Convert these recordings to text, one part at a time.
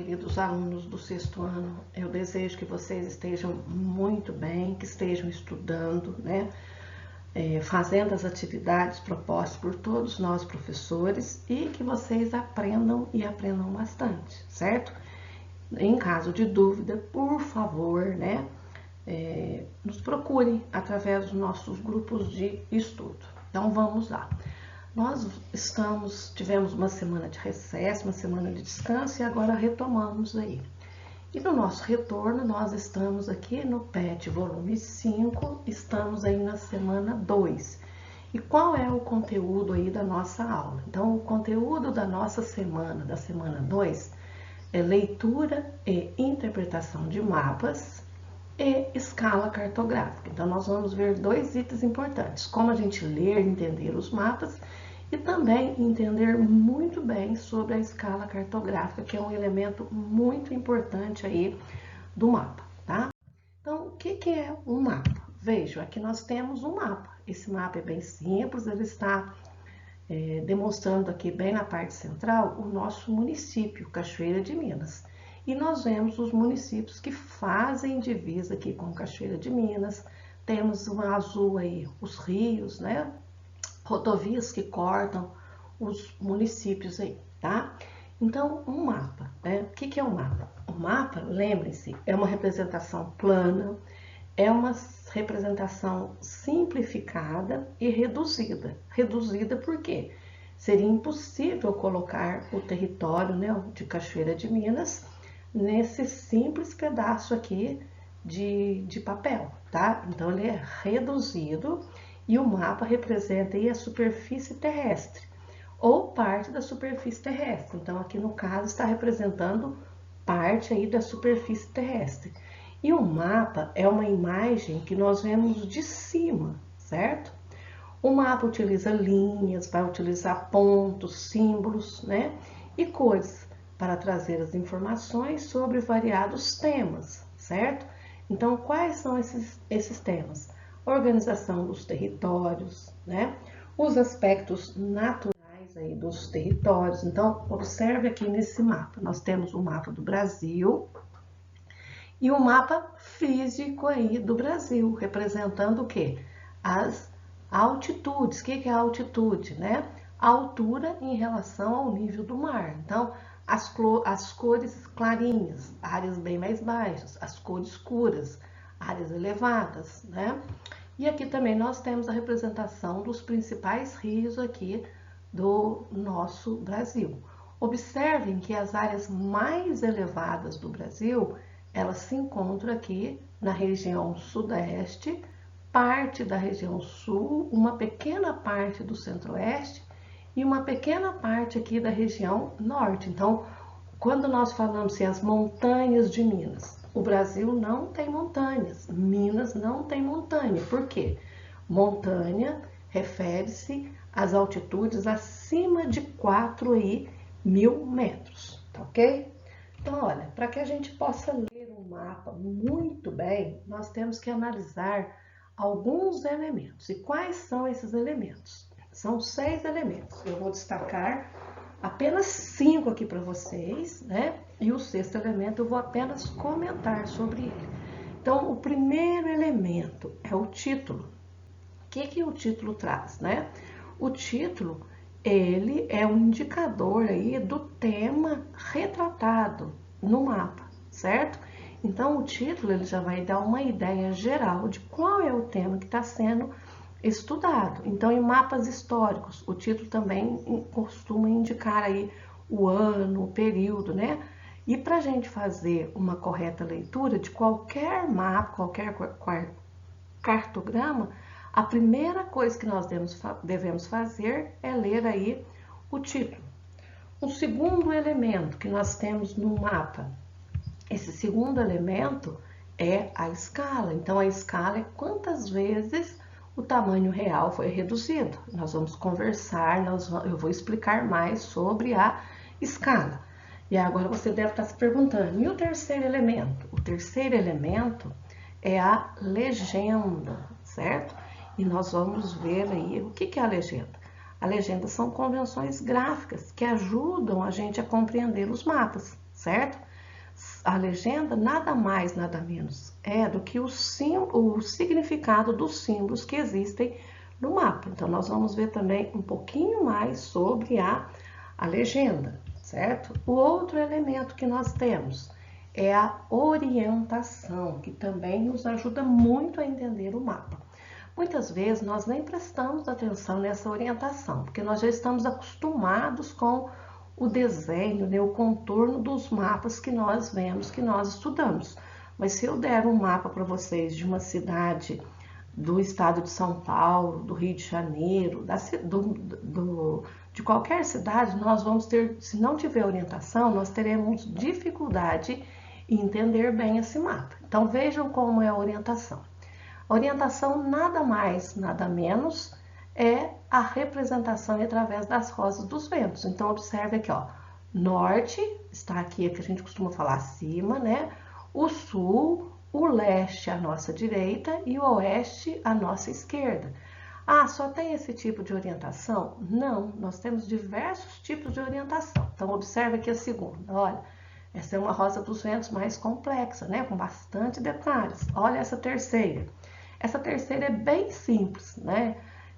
queridos alunos do sexto ano. Eu desejo que vocês estejam muito bem, que estejam estudando, né? Fazendo as atividades propostas por todos nós professores e que vocês aprendam e aprendam bastante, certo? Em caso de dúvida, por favor, né? Nos procurem através dos nossos grupos de estudo. Então vamos lá. Nós tivemos uma semana de recesso, uma semana de descanso e agora retomamos aí. E no nosso retorno, nós estamos aqui no PET volume 5, estamos aí na semana 2. E qual é o conteúdo aí da nossa aula? Então, o conteúdo da nossa semana, da semana 2, é leitura e interpretação de mapas e escala cartográfica. Então, nós vamos ver dois itens importantes, como a gente ler e entender os mapas e também entender muito bem sobre a escala cartográfica, que é um elemento muito importante aí do mapa, tá? Então, o que é um mapa? Vejam, aqui nós temos um mapa. Esse mapa é bem simples, ele está demonstrando aqui bem na parte central o nosso município, Cachoeira de Minas. E nós vemos os municípios que fazem divisa aqui com Cachoeira de Minas. Temos um azul aí, os rios, né? Rodovias que cortam os municípios aí, tá? Então, um mapa, né? O que é um mapa? O mapa, lembrem-se, é uma representação plana, é uma representação simplificada e reduzida. Reduzida por quê? Seria impossível colocar o território, né, de Cachoeira de Minas nesse simples pedaço aqui de papel, tá? Então, ele é reduzido. E o mapa representa aí a superfície terrestre, ou parte da superfície terrestre. Então, aqui no caso, está representando parte aí da superfície terrestre. E o mapa é uma imagem que nós vemos de cima, certo? O mapa utiliza linhas, vai utilizar pontos, símbolos, né? E cores para trazer as informações sobre variados temas, certo? Então, quais são esses temas? Organização dos territórios, né? Os aspectos naturais aí dos territórios. Então, observe aqui nesse mapa. Nós temos o mapa do Brasil e o mapa físico aí do Brasil, representando o quê? As altitudes. O que é a altitude, né? A altura em relação ao nível do mar. Então, as cores clarinhas, áreas bem mais baixas, as cores escuras, áreas elevadas, né? E aqui também nós temos a representação dos principais rios aqui do nosso Brasil. Observem que as áreas mais elevadas do Brasil, elas se encontram aqui na região sudeste, parte da região sul, uma pequena parte do centro-oeste e uma pequena parte aqui da região norte. Então, quando nós falamos assim, as montanhas de Minas, o Brasil não tem montanhas, Minas não tem montanha. Por quê? Montanha refere-se às altitudes acima de 4.000 metros, tá ok? Então, olha, para que a gente possa ler um mapa muito bem, nós temos que analisar alguns elementos. E quais são esses elementos? São 6 elementos. Eu vou destacar apenas 5 aqui para vocês, né? E o 6º elemento eu vou apenas comentar sobre ele. Então, o primeiro elemento é o título. O que o título traz, né? O título, ele é um indicador aí do tema retratado no mapa, certo? Então, o título, ele já vai dar uma ideia geral de qual é o tema que está sendo estudado. Então, em mapas históricos, o título também costuma indicar aí o ano, o período, né? E para a gente fazer uma correta leitura de qualquer mapa, qualquer cartograma, a primeira coisa que nós devemos fazer é ler aí o título. O segundo elemento que nós temos no mapa, esse segundo elemento é a escala. Então, a escala é quantas vezes o tamanho real foi reduzido. Nós vamos conversar, eu vou explicar mais sobre a escala. E agora você deve estar se perguntando, e o terceiro elemento? O terceiro elemento é a legenda, certo? E nós vamos ver aí o que é a legenda. A legenda são convenções gráficas que ajudam a gente a compreender os mapas, certo? A legenda nada mais, nada menos é do que o significado dos símbolos que existem no mapa. Então, nós vamos ver também um pouquinho mais sobre a legenda, certo? O outro elemento que nós temos é a orientação, que também nos ajuda muito a entender o mapa. Muitas vezes nós nem prestamos atenção nessa orientação, porque nós já estamos acostumados com o desenho, né, o contorno dos mapas que nós vemos, que nós estudamos. Mas se eu der um mapa para vocês de uma cidade do estado de São Paulo, do Rio de Janeiro, de qualquer cidade, nós vamos ter, se não tiver orientação, nós teremos dificuldade em entender bem esse mapa. Então vejam como é a orientação. A orientação nada mais, nada menos é a representação através das rosas dos ventos. Então, observe aqui, ó, norte, está aqui, é que a gente costuma falar acima, né? O sul, o leste à nossa direita e o oeste à nossa esquerda. Ah, só tem esse tipo de orientação? Não, nós temos diversos tipos de orientação. Então, observe aqui a segunda, olha, essa é uma rosa dos ventos mais complexa, né? Com bastante detalhes. Olha essa terceira. Essa terceira é bem simples, né?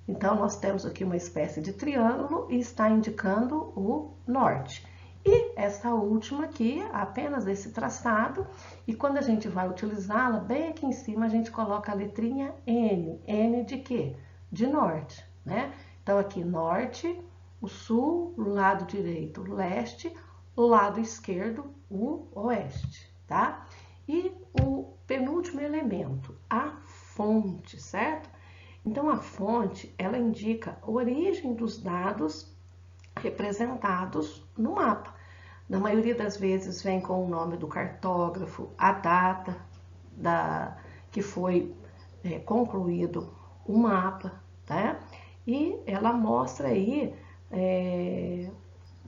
Então, nós temos aqui uma espécie de triângulo e está indicando o norte. E essa última aqui, apenas esse traçado, e quando a gente vai utilizá-la, bem aqui em cima a gente coloca a letrinha N. N de quê? De norte, né? Então, aqui norte, o sul, lado direito, o leste, lado esquerdo, o oeste, tá? E o penúltimo elemento, a fonte, certo? Então, a fonte, ela indica a origem dos dados representados no mapa. Na maioria das vezes vem com o nome do cartógrafo, a data que foi concluído o mapa, tá? E ela mostra aí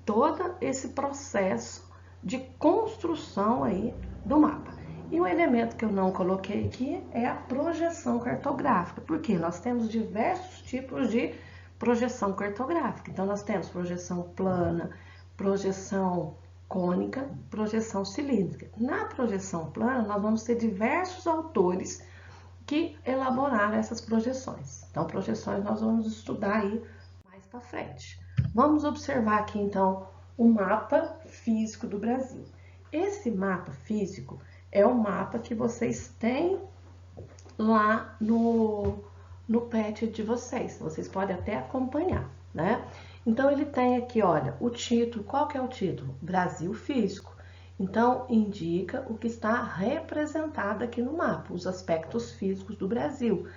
todo esse processo de construção aí do mapa. E um elemento que eu não coloquei aqui é a projeção cartográfica, porque nós temos diversos tipos de projeção cartográfica. Então, nós temos projeção plana, projeção cônica, projeção cilíndrica. Na projeção plana, nós vamos ter diversos autores que elaboraram essas projeções. Então, projeções nós vamos estudar aí mais para frente. Vamos observar aqui, então, o mapa físico do Brasil. Esse mapa físico é o mapa que vocês têm lá no pet de vocês. Vocês podem até acompanhar, né? Então, ele tem aqui, olha, o título. Qual que é o título? Brasil Físico. Então, indica o que está representado aqui no mapa, os aspectos físicos do Brasil,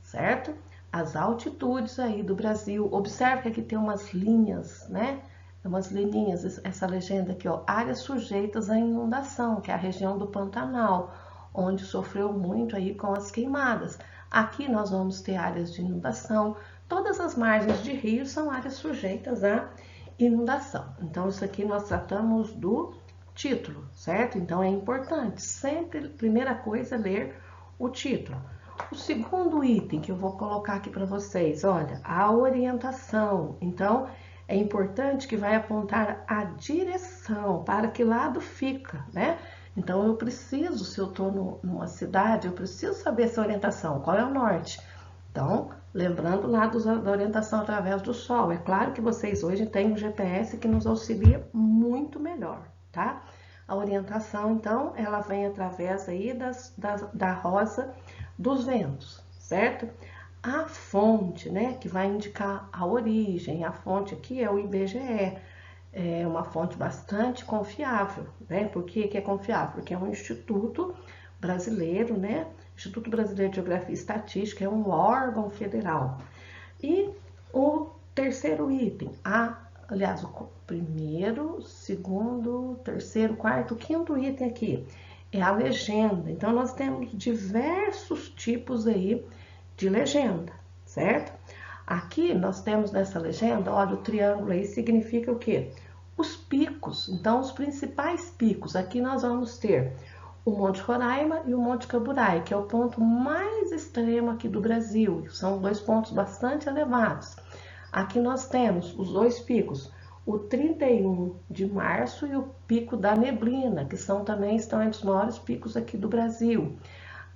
certo? As altitudes aí do Brasil. Observe que aqui tem umas linhas, né? Umas linhas, essa legenda aqui, ó, áreas sujeitas à inundação, que é a região do Pantanal, onde sofreu muito aí com as queimadas. Aqui nós vamos ter áreas de inundação, todas as margens de rios são áreas sujeitas à inundação. Então, isso aqui nós tratamos do título, certo? Então, é importante, sempre, primeira coisa, ler o título. O segundo item que eu vou colocar aqui para vocês, olha, a orientação. Então, é importante que vai apontar a direção, para que lado fica, né? Então, eu preciso, se eu estou numa cidade, eu preciso saber essa orientação, qual é o norte. Então, lembrando lá da orientação através do sol. É claro que vocês hoje têm um GPS que nos auxilia muito melhor, tá? A orientação, então, ela vem através aí da rosa dos ventos, certo? A fonte, né, que vai indicar a origem, a fonte aqui é o IBGE, é uma fonte bastante confiável, né? Por que é confiável? Porque é um instituto brasileiro, né? Instituto Brasileiro de Geografia e Estatística, é um órgão federal. E o terceiro item, aliás, o primeiro, segundo, terceiro, quarto, quinto item aqui, é a legenda. Então, nós temos diversos tipos aí de legenda, certo? Aqui nós temos nessa legenda, olha, o triângulo aí significa o quê? Os picos. Então, os principais picos. Aqui nós vamos ter o Monte Roraima e o Monte Camburai, que é o ponto mais extremo aqui do Brasil. São dois pontos bastante elevados. Aqui nós temos os dois picos, o 31 de março e o Pico da Neblina, que também estão entre os maiores picos aqui do Brasil.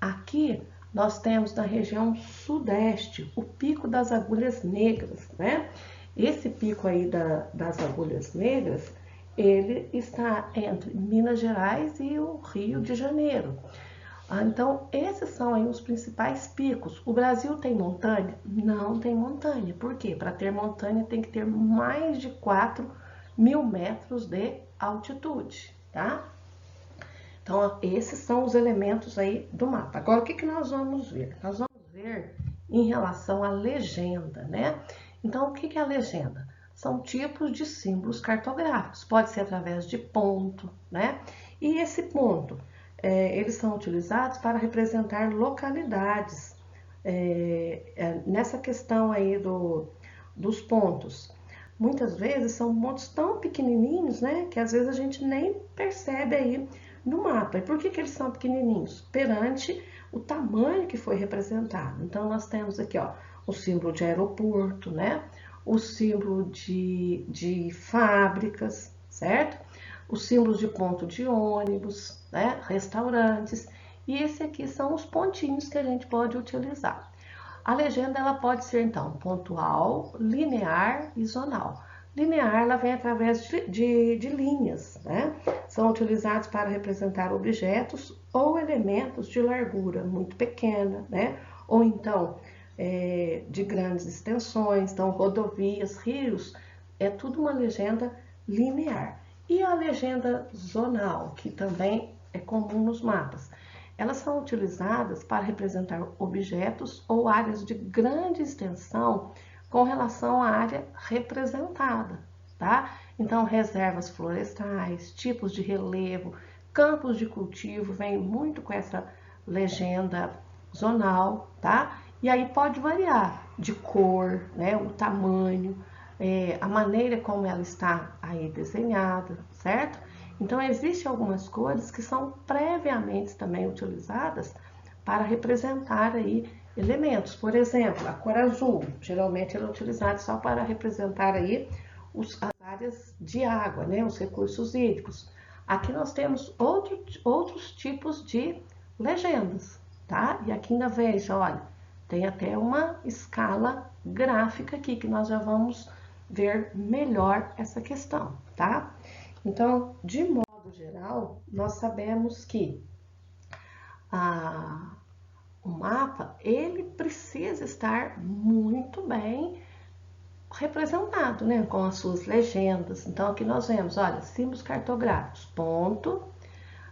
Aqui nós temos na região sudeste o Pico das Agulhas Negras, né? Esse pico aí das Agulhas Negras, ele está entre Minas Gerais e o Rio de Janeiro. Então, esses são aí os principais picos. O Brasil tem montanha? Não tem montanha. Por quê? Para ter montanha tem que ter mais de 4.000 metros de altitude, tá? Então, esses são os elementos aí do mapa. Agora, o que nós vamos ver? Nós vamos ver em relação à legenda, né? Então, o que é a legenda? São tipos de símbolos cartográficos. Pode ser através de ponto, né? E esse ponto, eles são utilizados para representar localidades. Nessa questão aí dos pontos, muitas vezes são pontos tão pequenininhos, né? Que às vezes a gente nem percebe aí no mapa. E por que eles são pequenininhos? Perante o tamanho que foi representado. Então, nós temos aqui, ó, o símbolo de aeroporto, né? O símbolo de fábricas, certo? Os símbolos de ponto de ônibus, né? Restaurantes. E esse aqui são os pontinhos que a gente pode utilizar. A legenda, ela pode ser, então, pontual, linear e zonal. Linear, ela vem através de linhas, né? São utilizados para representar objetos ou elementos de largura muito pequena, né? Ou então, de grandes extensões, então rodovias, rios, é tudo uma legenda linear. E a legenda zonal, que também é comum nos mapas. Elas são utilizadas para representar objetos ou áreas de grande extensão com relação à área representada, tá? Então, reservas florestais, tipos de relevo, campos de cultivo, vem muito com essa legenda zonal, tá? E aí pode variar de cor, né? O tamanho, a maneira como ela está aí desenhada, certo? Então, existem algumas cores que são previamente também utilizadas para representar aí elementos. Por exemplo, a cor azul, geralmente ela é utilizada só para representar aí as áreas de água, né? Os recursos hídricos. Aqui nós temos outros tipos de legendas, tá? E aqui ainda veja, olha, tem até uma escala gráfica aqui que nós já vamos ver melhor essa questão, tá? Então, de modo geral, nós sabemos que o mapa, ele precisa estar muito bem representado, né? Com as suas legendas. Então, aqui nós vemos, olha, símbolos cartográficos, ponto,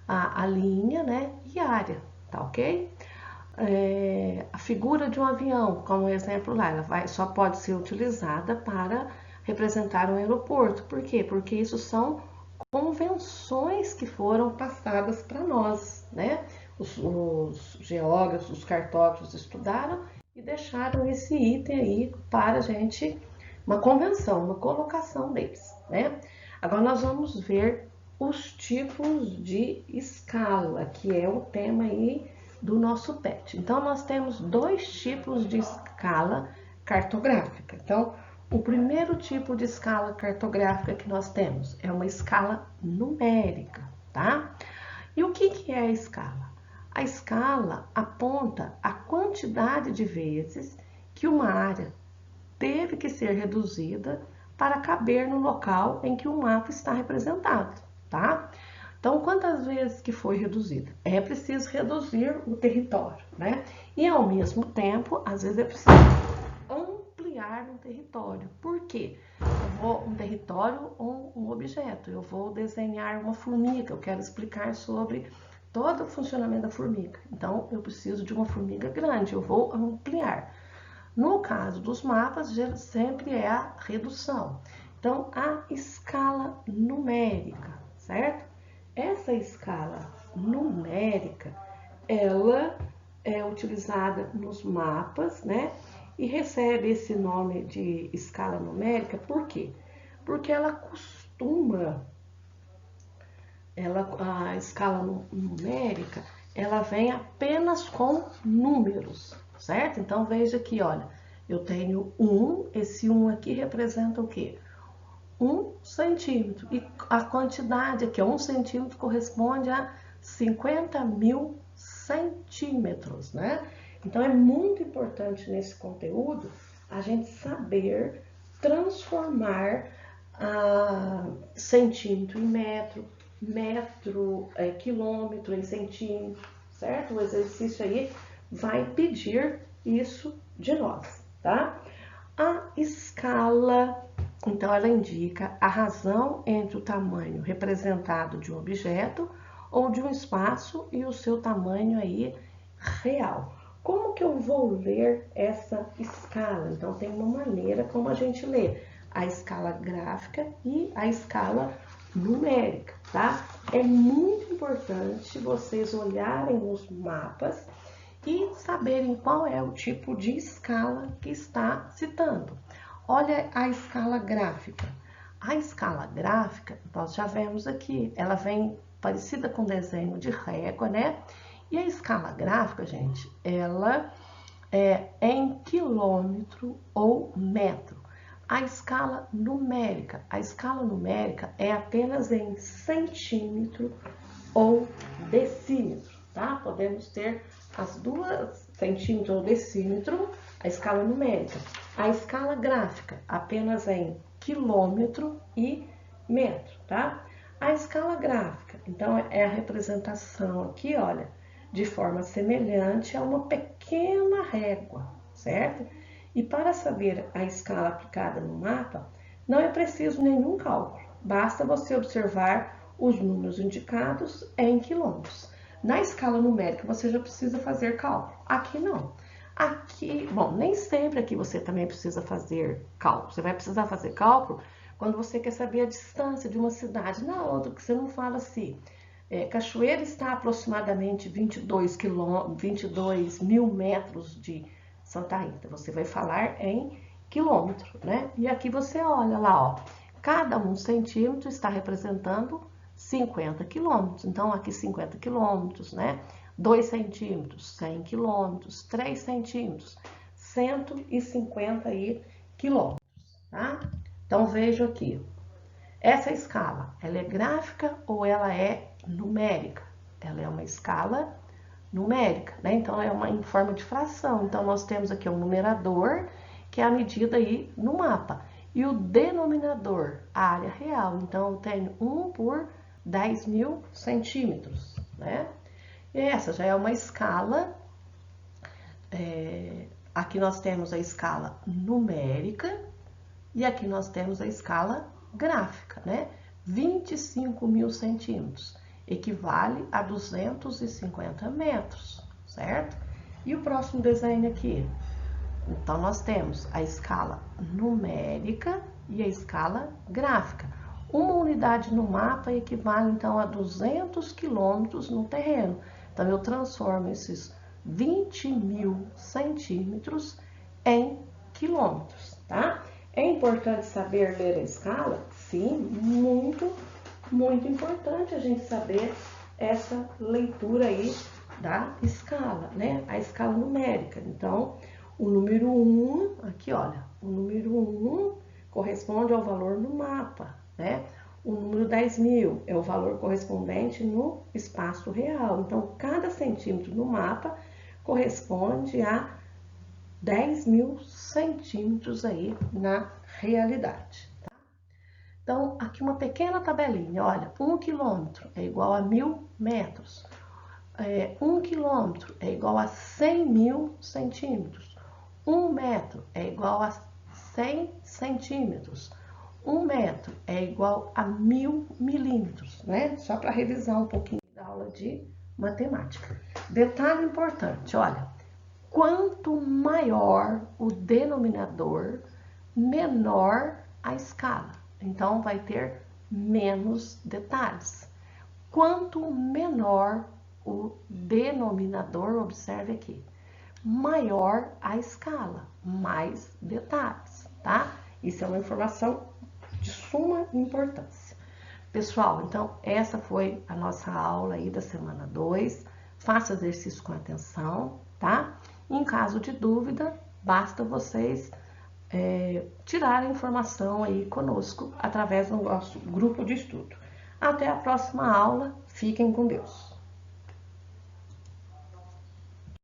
a linha, né? E área, tá ok? A figura de um avião, como exemplo lá, ela só pode ser utilizada para representar um aeroporto. Por quê? Porque isso são convenções que foram passadas para nós, né? Os geógrafos, os cartógrafos estudaram e deixaram esse item aí para a gente, uma convenção, uma colocação deles, né? Agora nós vamos ver os tipos de escala, que é o tema aí do nosso PET. Então, nós temos dois tipos de escala cartográfica. Então, o primeiro tipo de escala cartográfica que nós temos é uma escala numérica, tá? E o que é a escala? A escala aponta a quantidade de vezes que uma área teve que ser reduzida para caber no local em que o mapa está representado, tá? Então, quantas vezes que foi reduzida? É preciso reduzir o território, né? E ao mesmo tempo, às vezes é preciso ampliar um território. Por quê? Um território ou um objeto. Eu vou desenhar uma formiga, eu quero explicar sobre todo o funcionamento da formiga. Então, eu preciso de uma formiga grande, eu vou ampliar. No caso dos mapas, sempre é a redução. Então, a escala numérica, certo? Essa escala numérica, ela é utilizada nos mapas, né? E recebe esse nome de escala numérica, por quê? Porque ela costuma, a escala numérica, ela vem apenas com números, certo? Então, veja aqui, olha, eu tenho 1, esse 1 aqui representa o quê? 1 centímetro. E a quantidade aqui, 1 centímetro, corresponde a 50.000 centímetros, né? Então, é muito importante nesse conteúdo a gente saber transformar centímetro em metro, quilômetro em centímetro, certo? O exercício aí vai pedir isso de nós, tá? A escala, então, ela indica a razão entre o tamanho representado de um objeto ou de um espaço e o seu tamanho aí real. Como que eu vou ler essa escala? Então, tem uma maneira como a gente lê a escala gráfica e a escala numérica, tá? É muito importante vocês olharem os mapas e saberem qual é o tipo de escala que está citando. Olha a escala gráfica. A escala gráfica, nós já vemos aqui, ela vem parecida com desenho de régua, né? E a escala gráfica, gente, ela é em quilômetro ou metro. A escala numérica é apenas em centímetro ou decímetro, tá? Podemos ter as duas, centímetro ou decímetro, a escala numérica. A escala gráfica, apenas em quilômetro e metro, tá? A escala gráfica, então, é a representação aqui, olha, de forma semelhante a uma pequena régua, certo? E para saber a escala aplicada no mapa, não é preciso nenhum cálculo, basta você observar os números indicados em quilômetros. Na escala numérica, você já precisa fazer cálculo. Aqui não. Aqui, bom, nem sempre aqui você também precisa fazer cálculo. Você vai precisar fazer cálculo quando você quer saber a distância de uma cidade na outra, que você não fala assim. Cachoeira está a aproximadamente 22 mil metros de Santa Rita. Você vai falar em quilômetro, né? E aqui você olha lá, ó. Cada 1 centímetro está representando 50 quilômetros. Então, aqui 50 quilômetros, né? 2 centímetros, 100 quilômetros. 3 centímetros, 150 quilômetros, tá? Então, vejo aqui. Essa escala, ela é gráfica ou ela é numérica? Ela é uma escala numérica, né? Então, é em forma de fração. Então, nós temos aqui um numerador, que é a medida aí no mapa. E o denominador, a área real. Então, eu tenho 1 por 10.000 centímetros, né? E essa já é uma escala. Aqui nós temos a escala numérica e aqui nós temos a escala gráfica, né? 25.000 centímetros equivale a 250 metros, certo? E o próximo desenho aqui? Então, nós temos a escala numérica e a escala gráfica. Uma unidade no mapa equivale, então, a 200 quilômetros no terreno. Então, eu transformo esses 20.000 centímetros em quilômetros, tá? É importante saber ler a escala? Sim, muito, muito importante a gente saber essa leitura aí da escala, né? A escala numérica. Então, o número 1, aqui olha, o número 1 corresponde ao valor no mapa, né? O número 10.000 é o valor correspondente no espaço real. Então, cada centímetro no mapa corresponde a 10.000 centímetros aí na realidade, tá? Então, aqui uma pequena tabelinha, olha, 1 quilômetro é igual a 1.000 metros. 1 quilômetro é igual a 100.000 centímetros. 1 metro é igual a 100 centímetros. 1 metro é igual a 1.000 milímetros, né? Só para revisar um pouquinho da aula de matemática. Detalhe importante, olha, quanto maior o denominador, menor a escala. Então, vai ter menos detalhes. Quanto menor o denominador, observe aqui, maior a escala, mais detalhes, tá? Isso é uma informação de suma importância. Pessoal, então essa foi a nossa aula aí da semana 2. Faça exercício com atenção, tá? Em caso de dúvida, basta vocês tirar a informação aí conosco através do nosso grupo de estudo. Até a próxima aula. Fiquem com Deus.